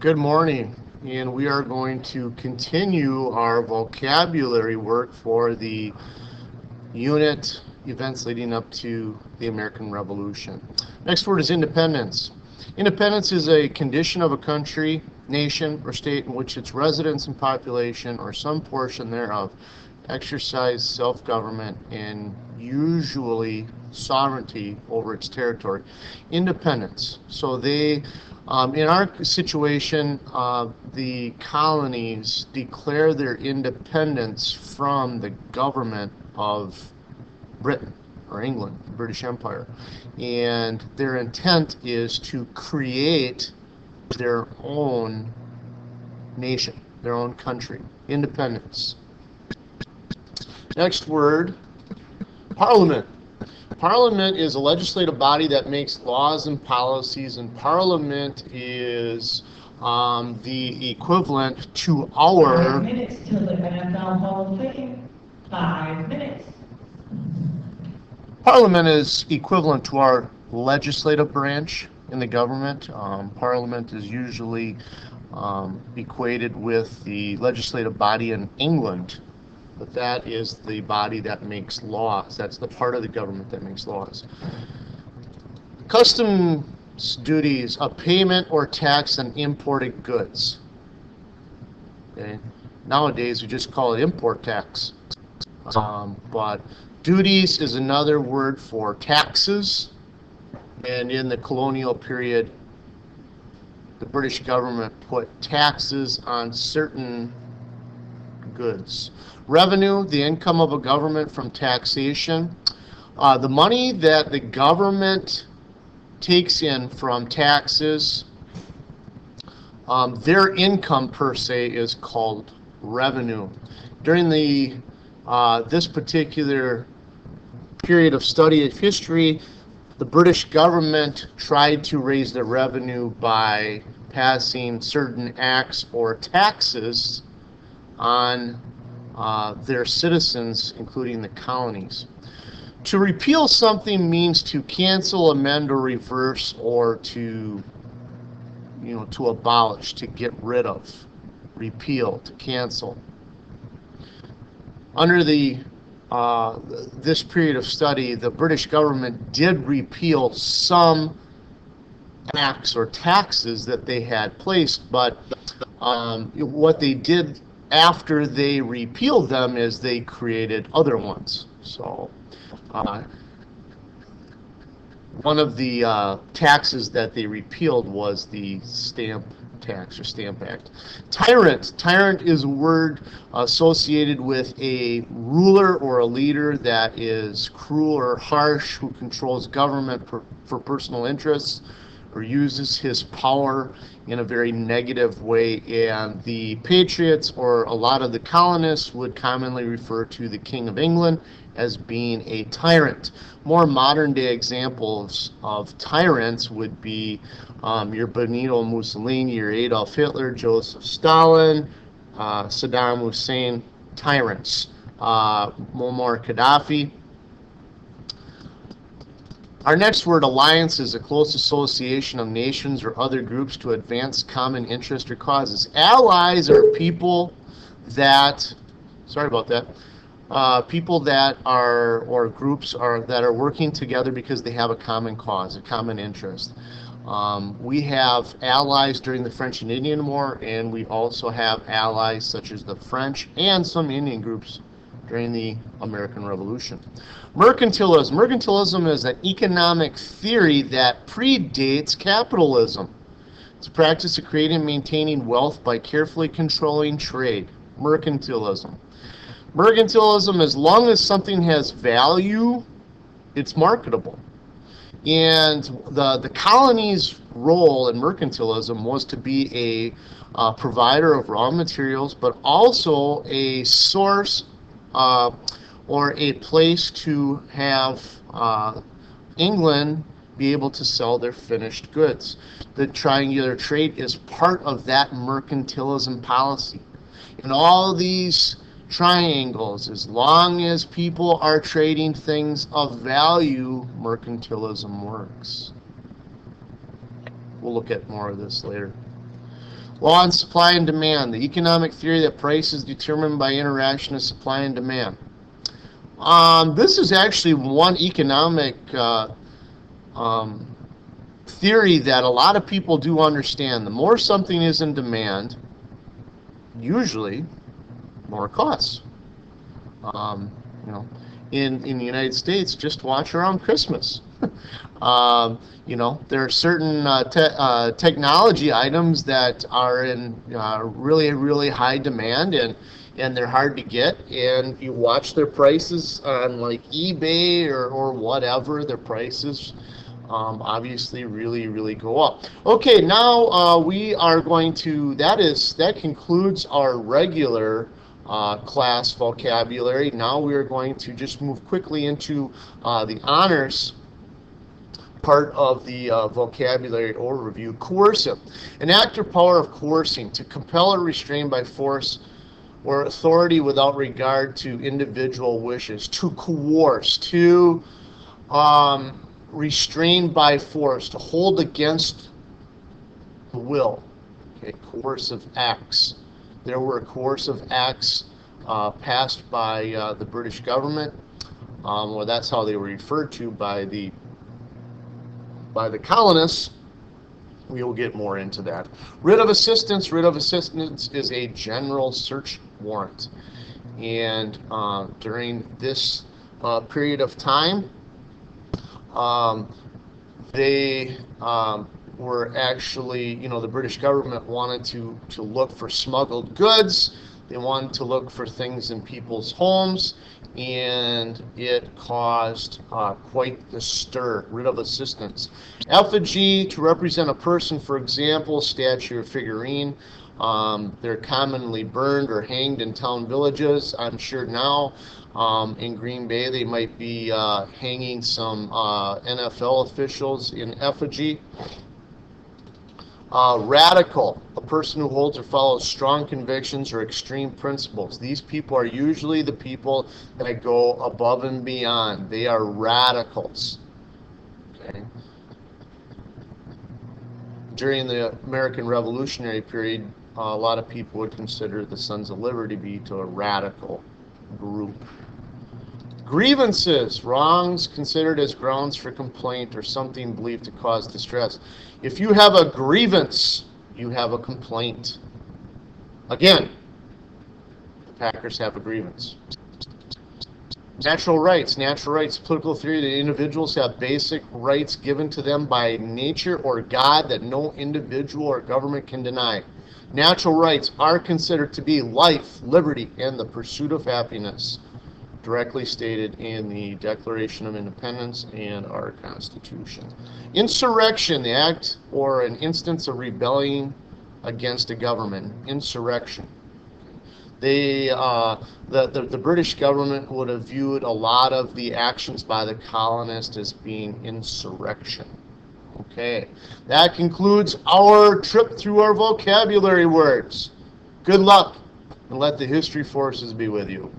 Good morning, and we are going to continue our vocabulary work for the unit events leading up to the American Revolution. Next word is independence. Independence is a condition of a country, nation, or state in which its residents and population, or some portion thereof, exercise self-government and usually sovereignty over its territory. Independence. So they in our situation, the colonies declare their independence from the government of Britain or England, the British Empire. And their intent is to create their own nation, their own country. Independence. Next word, Parliament. Parliament is a legislative body that makes laws and policies, and Parliament is the equivalent to our... 5 minutes till the NFL Hall of Fame. 5 minutes. Parliament is equivalent to our legislative branch in the government. Parliament is usually equated with the legislative body in England. But that is the body that makes laws. That's the part of the government that makes laws. Customs duties, a payment or tax on imported goods. Okay. Nowadays, we just call it import tax. But duties is another word for taxes. And in the colonial period, the British government put taxes on certain goods. Revenue, the income of a government from taxation. The money that the government takes in from taxes, their income per se is called revenue. During the this particular period of study of history, the British government tried to raise their revenue by passing certain acts or taxes on their citizens, including the colonies. To repeal something means to cancel, amend, or reverse, or to abolish, to get rid of, repeal, to cancel. Under the this period of study, the British government did repeal some acts or taxes that they had placed, but what they did after they repealed them is they created other ones. So one of the taxes that they repealed was the stamp tax or Stamp Act. Tyrant. Tyrant is a word associated with a ruler or a leader that is cruel or harsh, who controls government for personal interests or uses his power in a very negative way. And the patriots, or a lot of the colonists, would commonly refer to the King of England as being a tyrant. More modern day examples of tyrants would be your Benito Mussolini, your Adolf Hitler, Joseph Stalin, Saddam Hussein, tyrants. Muammar Gaddafi. Our next word, alliance, is a close association of nations or other groups to advance common interest or causes. Allies are people that, people that are, or groups are, that are working together because they have a common cause, a common interest. We have allies during the French and Indian War, and we also have allies such as the French and some Indian groups during the American Revolution. Mercantilism. Mercantilism is an economic theory that predates capitalism. It's a practice of creating and maintaining wealth by carefully controlling trade. Mercantilism. Mercantilism, as long as something has value, it's marketable. And the colony's role in mercantilism was to be a provider of raw materials, but also a source or a place to have England be able to sell their finished goods. The triangular trade is part of that mercantilism policy. In all these triangles, as long as people are trading things of value, mercantilism works. We'll look at more of this later. Law on supply and demand, the economic theory that price is determined by interaction of supply and demand. This is actually one economic theory that a lot of people do understand. The more something is in demand, usually more it costs. You know, in the United States, just watch around Christmas. You know, there are certain technology items that are in really high demand, and they're hard to get, and you watch their prices on like eBay or whatever, their prices obviously really go up. Okay, now we are going to, that concludes our regular class vocabulary. Now we are going to just move quickly into the honors part of the vocabulary overview. Coercive, an act or power of coercing, to compel or restrain by force or authority without regard to individual wishes. To coerce, to restrain by force, to hold against the will. Okay, coercive acts. There were coercive acts passed by the British government, or that's how they were referred to by the colonists. We will get more into that. Writ of assistance. Writ of assistance is a general search warrant. And during this period of time, they were actually, you know, the British government wanted to look for smuggled goods. They wanted to look for things in people's homes, and it caused quite the stir. Writ of assistance. Effigy, to represent a person, for example, statue or figurine. They're commonly burned or hanged in town villages. I'm sure now in Green Bay they might be hanging some NFL officials in effigy. Radical, a person who holds or follows strong convictions or extreme principles. These people are usually the people that go above and beyond. They are radicals. Okay. During the American Revolutionary period, a lot of people would consider the Sons of Liberty to be a radical group. Grievances, wrongs considered as grounds for complaint or something believed to cause distress. If you have a grievance, you have a complaint. Again, the Packers have a grievance. Natural rights. Natural rights, political theory that individuals have basic rights given to them by nature or God that no individual or government can deny. Natural rights are considered to be life, liberty, and the pursuit of happiness, directly stated in the Declaration of Independence and our Constitution. Insurrection, the act or an instance of rebelling against a government. Insurrection. The British government would have viewed a lot of the actions by the colonists as being insurrection. Okay, that concludes our trip through our vocabulary words. Good luck, and let the history forces be with you.